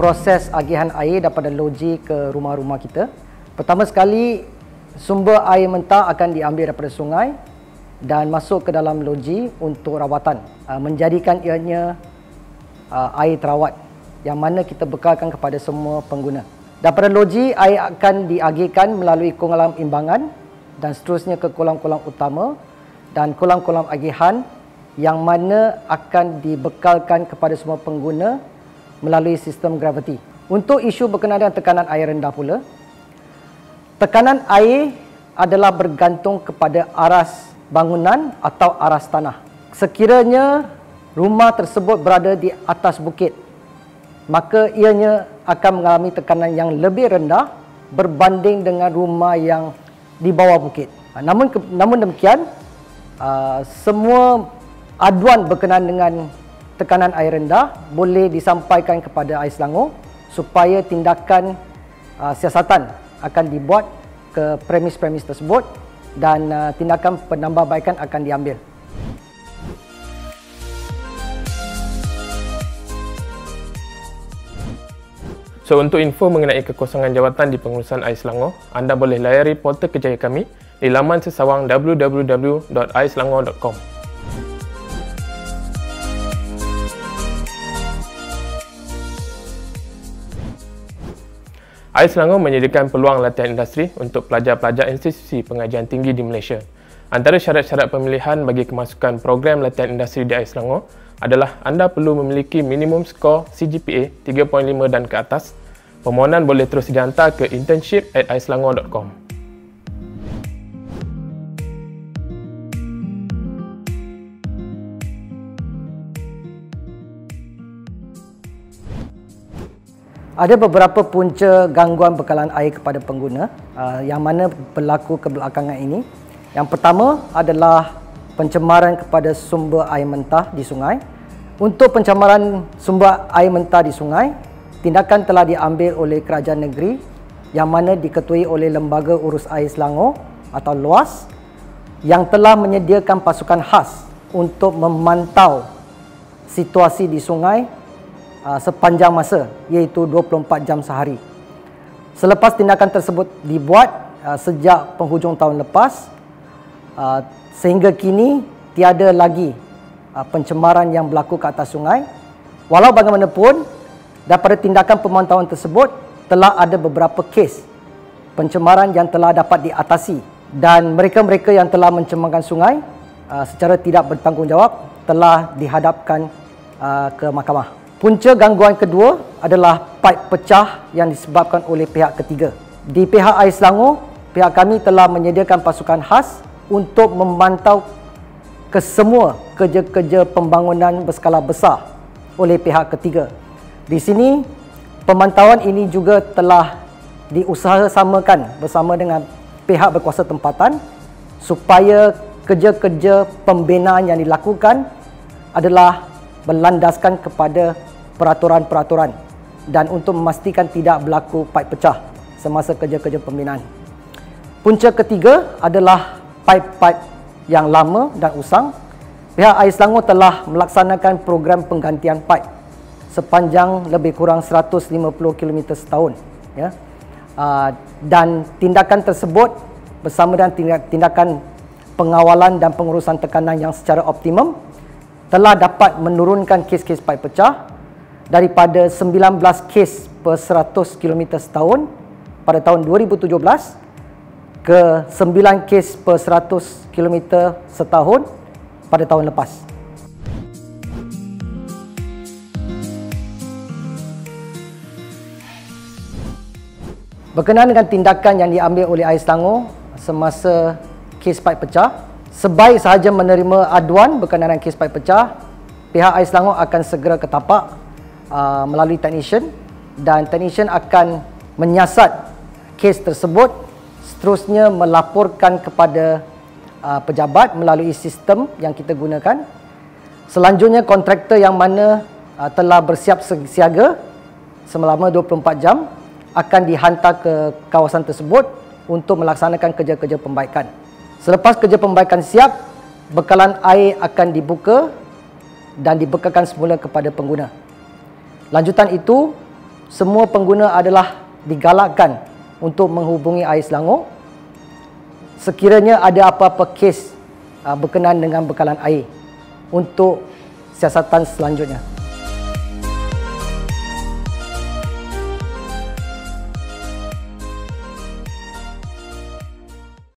proses agihan air daripada loji ke rumah-rumah kita. Pertama sekali, sumber air mentah akan diambil daripada sungai dan masuk ke dalam loji untuk rawatan, menjadikan ianya air terawat yang mana kita bekalkan kepada semua pengguna. Daripada loji, air akan diagihkan melalui kolam imbangan dan seterusnya ke kolam-kolam utama dan kolam-kolam agihan yang mana akan dibekalkan kepada semua pengguna melalui sistem graviti. Untuk isu berkenaan dengan tekanan air rendah pula, tekanan air adalah bergantung kepada aras bangunan atau aras tanah. Sekiranya rumah tersebut berada di atas bukit, maka ianya akan mengalami tekanan yang lebih rendah berbanding dengan rumah yang di bawah bukit. Namun demikian, semua aduan berkenaan dengan tekanan air rendah boleh disampaikan kepada Air Selangor supaya tindakan siasatan akan dibuat ke premis-premis tersebut dan tindakan penambahbaikan akan diambil. So, untuk info mengenai kekosongan jawatan di pengurusan Air Selangor, anda boleh layari portal kerjaya kami di laman sesawang www.airselangor.com. Air Selangor menyediakan peluang latihan industri untuk pelajar-pelajar institusi pengajian tinggi di Malaysia. Antara syarat-syarat pemilihan bagi kemasukan program latihan industri di Air Selangor adalah anda perlu memiliki minimum skor CGPA 3.5 dan ke atas. Permohonan boleh terus dihantar ke internship@airselangor.com. Ada beberapa punca gangguan bekalan air kepada pengguna yang mana berlaku kebelakangan ini. Yang pertama adalah pencemaran kepada sumber air mentah di sungai. Untuk pencemaran sumber air mentah di sungai, tindakan telah diambil oleh kerajaan negeri yang mana diketuai oleh Lembaga Urus Air Selangor atau LUAS yang telah menyediakan pasukan khas untuk memantau situasi di sungai sepanjang masa, iaitu 24 jam sehari. Selepas tindakan tersebut dibuat sejak penghujung tahun lepas, sehingga kini tiada lagi pencemaran yang berlaku ke atas sungai. Walau bagaimanapun, daripada tindakan pemantauan tersebut telah ada beberapa kes pencemaran yang telah dapat diatasi dan mereka-mereka yang telah mencemarkan sungai secara tidak bertanggungjawab telah dihadapkan ke mahkamah. Punca gangguan kedua adalah paip pecah yang disebabkan oleh pihak ketiga. Di pihak Air Selangor, pihak kami telah menyediakan pasukan khas untuk memantau kesemua kerja-kerja pembangunan berskala besar oleh pihak ketiga. Di sini, pemantauan ini juga telah diusahasamakan bersama dengan pihak berkuasa tempatan supaya kerja-kerja pembinaan yang dilakukan adalah berlandaskan kepada peraturan-peraturan dan untuk memastikan tidak berlaku paip pecah semasa kerja-kerja pembinaan. Punca ketiga adalah paip-paip yang lama dan usang. Pihak Air Selangor telah melaksanakan program penggantian paip sepanjang lebih kurang 150 km setahun. Ya. Dan tindakan tersebut bersama dengan tindakan pengawalan dan pengurusan tekanan yang secara optimum telah dapat menurunkan kes-kes paip pecah daripada 19 kes per 100 km setahun pada tahun 2017 ke 9 kes per 100 km setahun pada tahun lepas. Berkenaan dengan tindakan yang diambil oleh Air Selangor semasa kes paip pecah, sebaik sahaja menerima aduan berkenaan dengan kes paip pecah, pihak Air Selangor akan segera ke tapak melalui technician dan technician akan menyiasat kes tersebut, seterusnya melaporkan kepada pejabat melalui sistem yang kita gunakan. Selanjutnya kontraktor yang mana telah bersiap siaga selama 24 jam akan dihantar ke kawasan tersebut untuk melaksanakan kerja-kerja pembaikan. Selepas kerja pembaikan siap, bekalan air akan dibuka dan dibekalkan semula kepada pengguna. Lanjutan itu, semua pengguna adalah digalakkan untuk menghubungi Air Selangor sekiranya ada apa-apa kes berkenaan dengan bekalan air untuk siasatan selanjutnya.